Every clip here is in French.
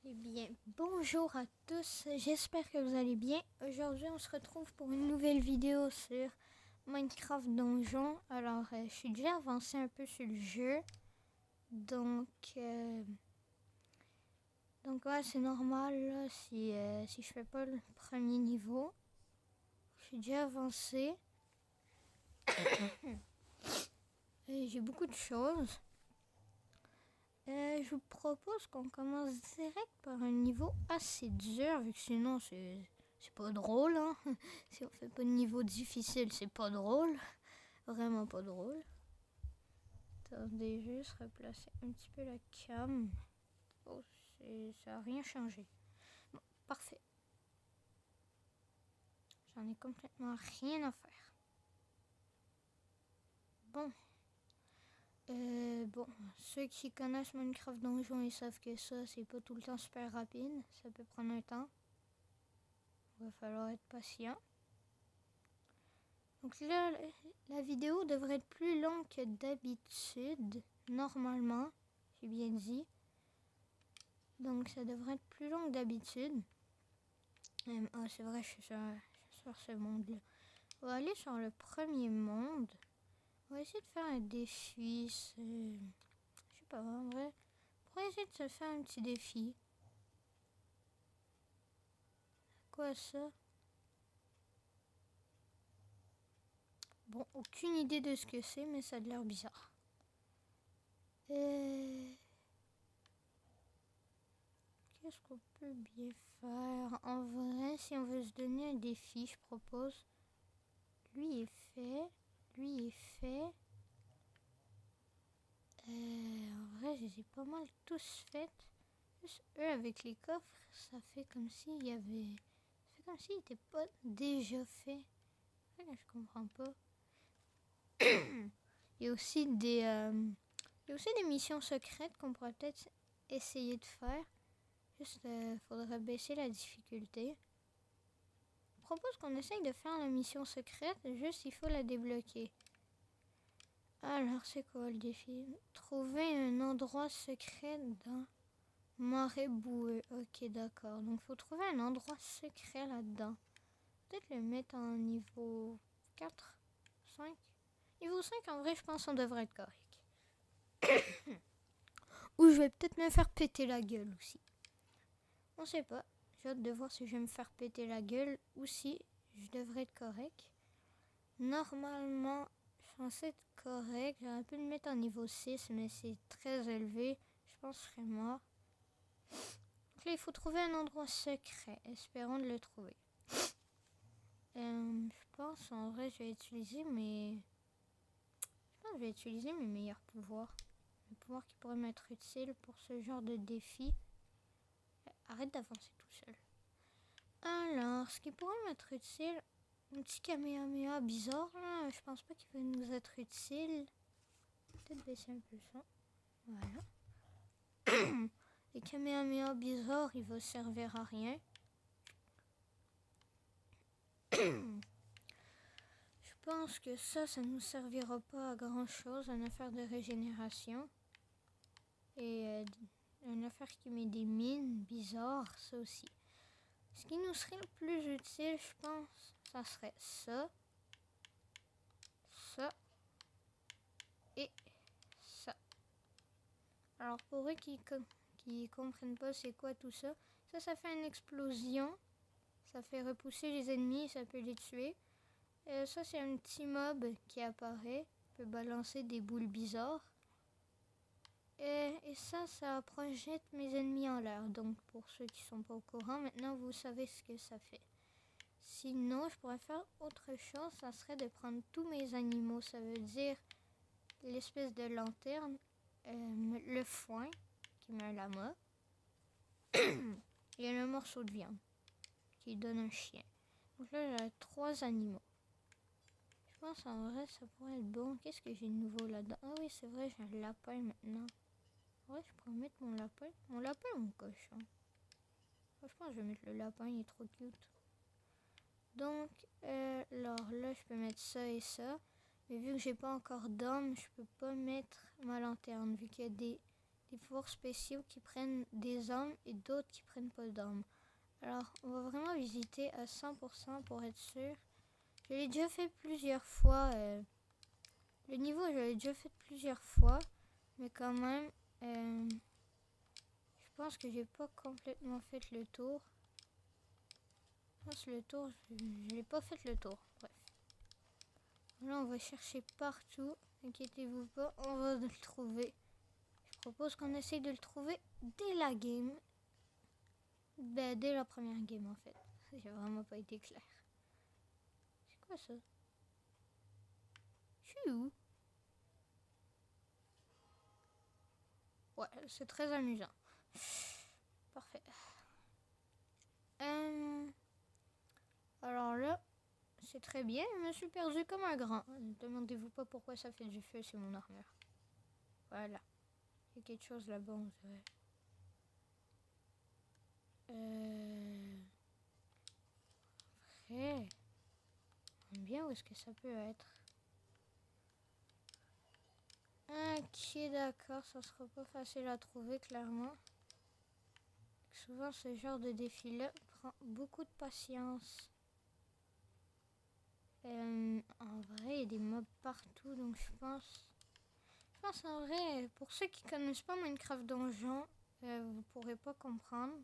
Eh bien, bonjour à tous, j'espère que vous allez bien. Aujourd'hui, on se retrouve pour une nouvelle vidéo sur Minecraft Donjon. Alors, je suis déjà avancé un peu sur le jeu. Donc ouais, c'est normal là, si je fais pas le premier niveau. Je suis déjà avancé. Et j'ai beaucoup de choses. Je vous propose qu'on commence direct par un niveau assez dur, vu que sinon c'est pas drôle. Hein? Si on fait pas de niveau difficile, c'est pas drôle. Vraiment pas drôle. Attendez, juste replacer un petit peu la cam. Oh, ça a rien changé. Bon, parfait. J'en ai complètement rien à faire. Bon. Bon, ceux qui connaissent Minecraft Donjon, ils savent que ça, c'est pas tout le temps super rapide. Ça peut prendre un temps. Il va falloir être patient. Donc là, la vidéo devrait être plus longue que d'habitude, normalement, j'ai bien dit. Donc ça devrait être plus long que d'habitude. C'est vrai, je suis sur ce monde-là. On va aller sur le premier monde. On va essayer de faire un défi. Je sais pas, en vrai. On va essayer de se faire un petit défi. Quoi ça? Bon, aucune idée de ce que c'est, mais ça a l'air bizarre. Qu'est-ce qu'on peut bien faire? En vrai, si on veut se donner un défi, je propose. Lui est fait. Lui est fait. En vrai, je les ai pas mal tous faites. Juste eux avec les coffres, ça fait comme s'il y avait. Ça fait comme s'ils n'étaient pas déjà faits. Je comprends pas. Il y a aussi des missions secrètes qu'on pourrait peut-être essayer de faire. Juste, faudrait baisser la difficulté. Je propose qu'on essaye de faire la mission secrète, juste il faut la débloquer. Alors, c'est quoi le défi? Trouver un endroit secret dans Marais boueux. Ok, d'accord. Donc, il faut trouver un endroit secret là-dedans. Peut-être le mettre en niveau 4, 5. Niveau 5, en vrai, je pense qu'on devrait être correct. Ou je vais peut-être me faire péter la gueule aussi. On sait pas. J'ai hâte de voir si je vais me faire péter la gueule ou si je devrais être correct. Normalement, je suis censé être correct. J'aurais pu le mettre en niveau 6, mais c'est très élevé. Je pense que je serais mort. Donc là, il faut trouver un endroit secret. Espérons de le trouver. Je pense en vrai, je vais utiliser mes meilleurs pouvoirs. Les pouvoirs qui pourraient m'être utiles pour ce genre de défi. Arrête d'avancer tout seul. Alors, ce qui pourrait m'être utile, un petit Kamehameha bizarre là, je pense pas qu'il va nous être utile. Peut-être baisser un peu ça. Voilà. Les Kamehameha bizarres, il va servir à rien. Je pense que ça nous servira pas à grand chose, une affaire de régénération. Et une affaire qui met des mines bizarres, ça aussi. Ce qui nous serait le plus utile, je pense, ça serait ça, ça et ça. Alors pour eux qui comprennent pas c'est quoi tout ça, ça fait une explosion, ça fait repousser les ennemis, ça peut les tuer. Ça c'est un petit mob qui apparaît, peut balancer des boules bizarres. Et ça projette mes ennemis en l'air. Donc pour ceux qui sont pas au courant, maintenant vous savez ce que ça fait. Sinon, je pourrais faire autre chose, ça serait de prendre tous mes animaux. Ça veut dire l'espèce de lanterne, le foin, qui met un lama, et le morceau de viande, qui donne un chien. Donc là, j'ai 3 animaux. Je pense en vrai, ça pourrait être bon. Qu'est-ce que j'ai de nouveau là-dedans? Ah oui, c'est vrai, j'ai un lapin maintenant. Ouais, je pourrais mettre mon lapin. Mon lapin ou mon cochon? Je pense que je vais mettre le lapin, il est trop cute. Donc, alors là, je peux mettre ça et ça. Mais vu que j'ai pas encore d'homme, je peux pas mettre ma lanterne. Vu qu'il y a des des pouvoirs spéciaux qui prennent des âmes et d'autres qui prennent pas d'âmes. Alors, on va vraiment visiter à 100% pour être sûr. Je l'ai déjà fait plusieurs fois. Le niveau, je l'ai déjà fait plusieurs fois. Mais quand même, je pense que j'ai pas complètement fait le tour. Je pense que le tour, je l'ai pas fait le tour. Bref. Là, on va chercher partout. Inquiétez-vous pas, on va le trouver. Je propose qu'on essaye de le trouver dès la game. Ben, dès la première game, en fait. J'ai vraiment pas été clair. C'est quoi ça? Je suis où? Ouais, c'est très amusant. Parfait. Alors là, c'est très bien. Je me suis perdu comme un grand. Ne demandez-vous pas pourquoi ça fait du feu, c'est mon armure. Voilà. Il y a quelque chose là-bas, on dirait. Après, bien où est-ce que ça peut être? Ok, d'accord, ça sera pas facile à trouver, clairement. Souvent, ce genre de défi-là prend beaucoup de patience. En vrai, il y a des mobs partout, donc je pense en vrai, pour ceux qui connaissent pas Minecraft Donjon, vous pourrez pas comprendre.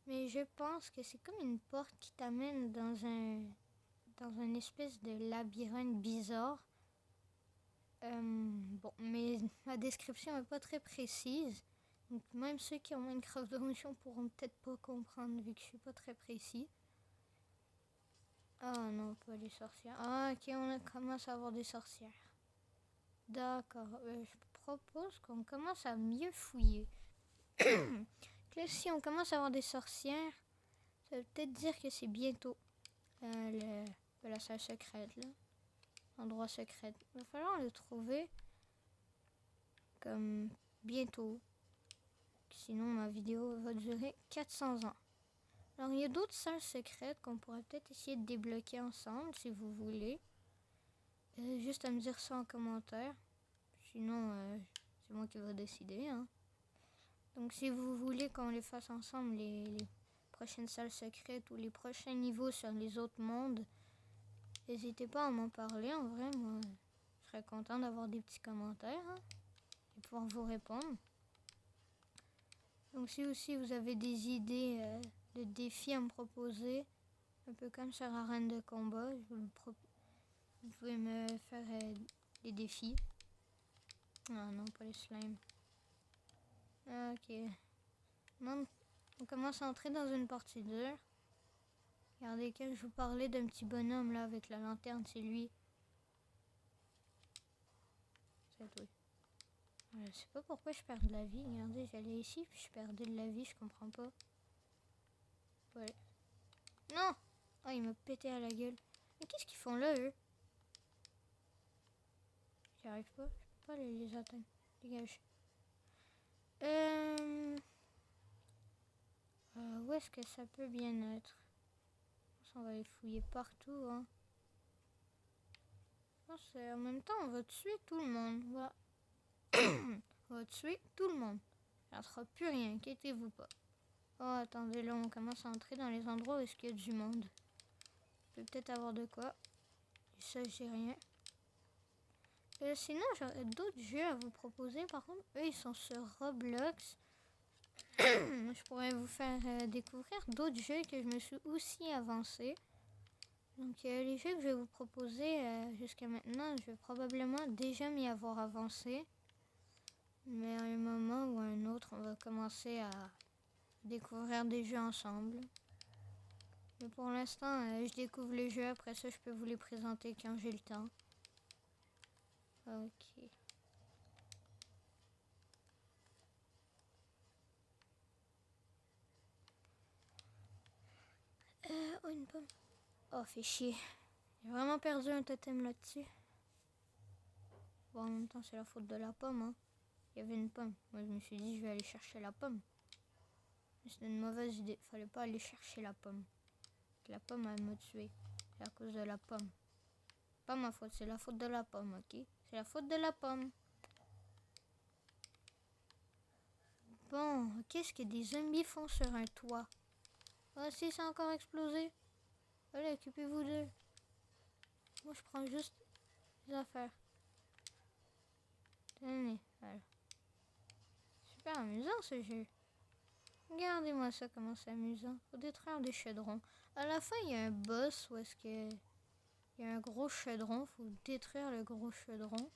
Mais je pense que c'est comme une porte qui t'amène dans une espèce de labyrinthe bizarre. Bon, mais ma description est pas très précise. Donc même ceux qui ont Minecraft Donjon pourront peut-être pas comprendre vu que je suis pas très précis. Ah non, pas les sorcières. Ah ok, on commence à avoir des sorcières. D'accord, je propose qu'on commence à mieux fouiller. Là, si on commence à avoir des sorcières, ça veut peut-être dire que c'est bientôt la salle secrète, là. Endroit secret. Il va falloir le trouver comme bientôt. Sinon, ma vidéo va durer 400 ans. Alors, il y a d'autres salles secrètes qu'on pourrait peut-être essayer de débloquer ensemble, si vous voulez. Juste à me dire ça en commentaire. Sinon, c'est moi qui vais décider, hein. Donc, si vous voulez qu'on les fasse ensemble, les prochaines salles secrètes ou les prochains niveaux sur les autres mondes, n'hésitez pas à m'en parler. En vrai, moi, je serais content d'avoir des petits commentaires, hein, et pouvoir vous répondre. Donc, si aussi vous avez des idées de défis à me proposer, un peu comme sur Arène de combat, vous pouvez me faire des défis. Ah non, pas les slimes. Ok. Non, on commence à entrer dans une partie dure. Regardez, quand je vous parlais d'un petit bonhomme là avec la lanterne, c'est lui. C'est tout. Je sais pas pourquoi je perds de la vie. Regardez, j'allais ici puis je perdais de la vie, je comprends pas. Ouais. Non! Oh, il m'a pété à la gueule. Mais qu'est-ce qu'ils font là, eux? J'y arrive pas. Je peux pas les atteindre. Dégage. Où est-ce que ça peut bien être? On va les fouiller partout, hein. En même temps, on va tuer tout le monde. Voilà. On va tuer tout le monde. Il ne sera plus rien, inquiétez-vous pas. Oh, attendez, là, on commence à entrer dans les endroits où est-ce qu'il y a du monde. Il peut peut-être avoir de quoi. Ça, j'ai rien. Sinon, j'aurais d'autres jeux à vous proposer. Par contre, eux, ils sont sur Roblox. Je pourrais vous faire découvrir d'autres jeux que je me suis aussi avancé. Donc, les jeux que je vais vous proposer jusqu'à maintenant, je vais probablement déjà m'y avoir avancé. Mais à un moment ou à un autre, on va commencer à découvrir des jeux ensemble. Mais pour l'instant, je découvre les jeux. Après ça, je peux vous les présenter quand j'ai le temps. Ok. Oh, une pomme. Oh, fait chier. J'ai vraiment perdu un totem là-dessus. Bon, en même temps, c'est la faute de la pomme, hein. Il y avait une pomme. Moi, je me suis dit, je vais aller chercher la pomme. Mais c'était une mauvaise idée. Fallait pas aller chercher la pomme. La pomme, elle m'a tué. C'est à cause de la pomme. Pas ma faute, c'est la faute de la pomme, ok? C'est la faute de la pomme. Bon, qu'est-ce que des zombies font sur un toit? Ah si, ça a encore explosé. Allez, occupez-vous d'eux. Moi, je prends juste les affaires. Tenez, voilà. Super amusant ce jeu. Regardez-moi ça, comment c'est amusant. Faut détruire des chaudrons. À la fin, il y a un boss où est-ce que... Il y a un gros chaudron. Faut détruire le gros chaudron.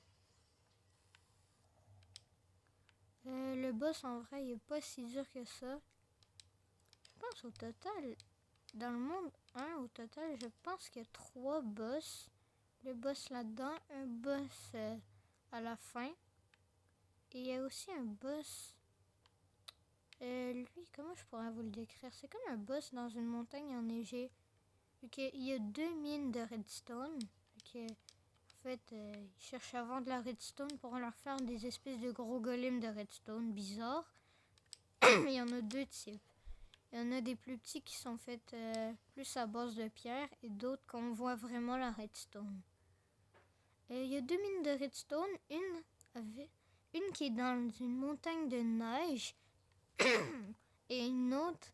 Le boss, en vrai, il est pas si dur que ça. Je pense au total, dans le monde 1, au total, je pense qu'il y a 3 boss. Le boss là-dedans, un boss à la fin. Et il y a aussi un boss... lui, comment je pourrais vous le décrire? C'est comme un boss dans une montagne enneigée. Il y a 2 mines de redstone. En fait, ils cherchent à vendre la redstone pour leur faire des espèces de gros golems de redstone bizarres. Il y en a 2 types. Il y en a des plus petits qui sont faits plus à base de pierre et d'autres qu'on voit vraiment la redstone. Il y a 2 mines de redstone, une qui est dans une montagne de neige et une autre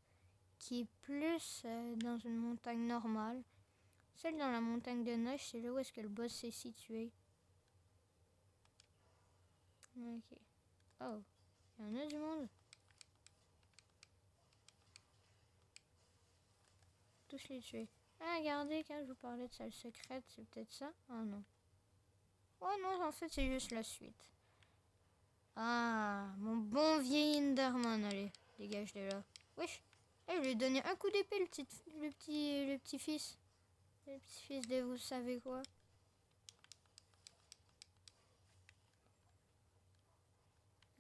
qui est plus dans une montagne normale. Celle dans la montagne de neige, c'est là où est-ce que le boss s'est situé. Ok. Oh, il y en a du monde. Tous les tuer. Ah, regardez, quand je vous parlais de salle secrète, c'est peut-être ça? Ah non. Oh non, en fait, c'est juste la suite. Ah, mon bon vieil Enderman, allez, dégage de là. Wesh, je lui ai donné un coup d'épée, le petit fils. Le petit fils de vous savez quoi.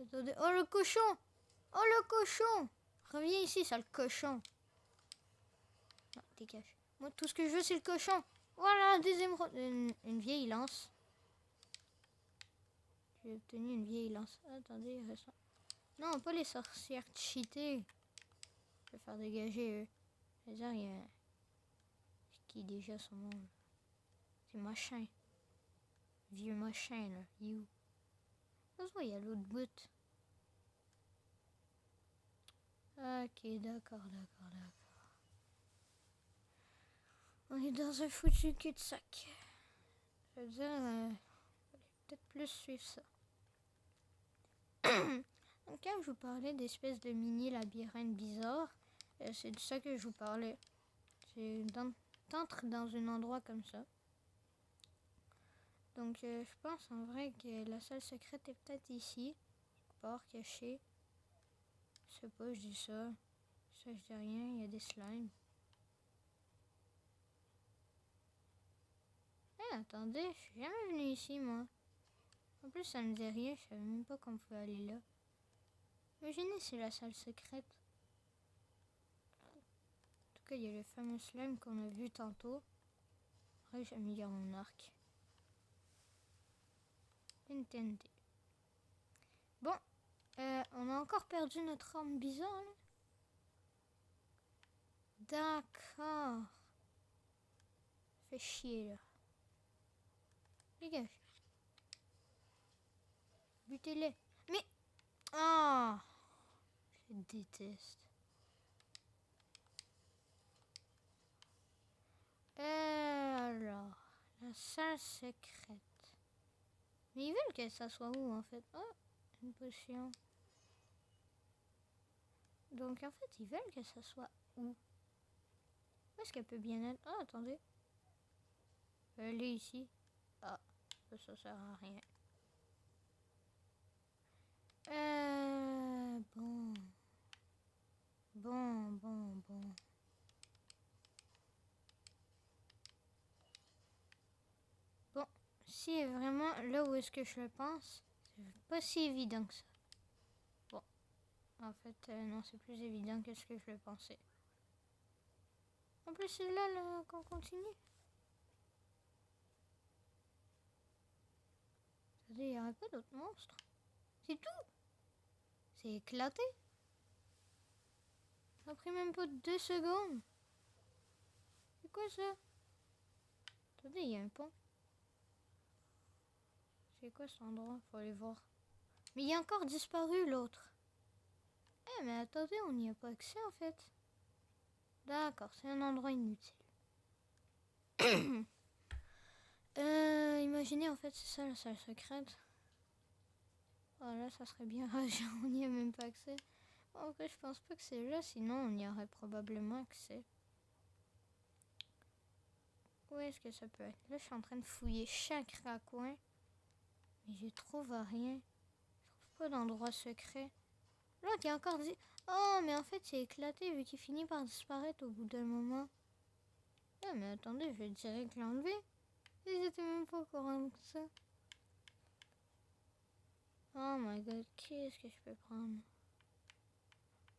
Attendez, oh le cochon! Oh le cochon! Reviens ici, sale cochon. Non, dégage. Moi, tout ce que je veux, c'est le cochon. Voilà, des émeraudes. Une vieille lance. J'ai obtenu une vieille lance. Attendez, il reste... Non, pas les sorcières cheatées. Je vais faire dégager eux. C'est-à-dire, il y a... C'est qui déjà son nom? C'est machin. Vieux machin, là. You. Ça se voit, il y a l'autre bout. Ok, d'accord. On est dans un foutu cul-de-sac. Je veux dire, peut-être plus suivre ça. Donc, quand je vous parlais d'espèces de mini-labyrinthes bizarres, c'est de ça que je vous parlais. T'entres dans un endroit comme ça. Donc, je pense en vrai que la salle secrète est peut-être ici. Part caché. Je sais pas, je dis ça. Ça, je dis rien. Il y a des slimes. Attendez, je suis jamais venu ici, moi. En plus, ça me dit rien. Je savais même pas qu'on pouvait aller là. Imaginez, c'est la salle secrète. En tout cas, il y a le fameux slime qu'on a vu tantôt. Après, j'améliore mon arc. Une TNT. Bon, on a encore perdu notre arme bizarre, là. D'accord. Fait chier, là. Dégage. Butez-les. Mais... Ah, je déteste. Alors, la salle secrète. Mais ils veulent que ça soit où, en fait? Oh, une potion. Donc, en fait, ils veulent que ça soit où? Où est-ce qu'elle peut bien être? Ah, attendez. Elle est ici. Ah, ça sert à rien. Bon. Bon, si vraiment là où est-ce que je le pense, c'est pas si évident que ça. Bon, en fait, non, c'est plus évident que ce que je le pensais. En plus, c'est là qu'on continue. Il n'y aurait pas d'autres monstres. C'est tout. C'est éclaté. Ça a pris même pas 2 secondes. C'est quoi ça? Attendez, il y a un pont. C'est quoi cet endroit? Faut aller voir. Mais il a encore disparu l'autre. Eh, mais attendez, on n'y a pas accès en fait. D'accord, c'est un endroit inutile. Imaginez en fait, c'est ça la salle secrète. Voilà, ça serait bien. On n'y a même pas accès. En fait, je pense pas que c'est là, sinon on y aurait probablement accès. Où est-ce que ça peut être? Là, je suis en train de fouiller chaque raccoin, mais je trouve rien. Je trouve pas d'endroit secret. L'autre, il y a encore dit. Oh, mais en fait, c'est éclaté vu qu'il finit par disparaître au bout d'un moment. Ah, mais attendez, je vais direct l'enlever. Et j'étais même pas au courant de ça. Oh my god, qu'est-ce que je peux prendre?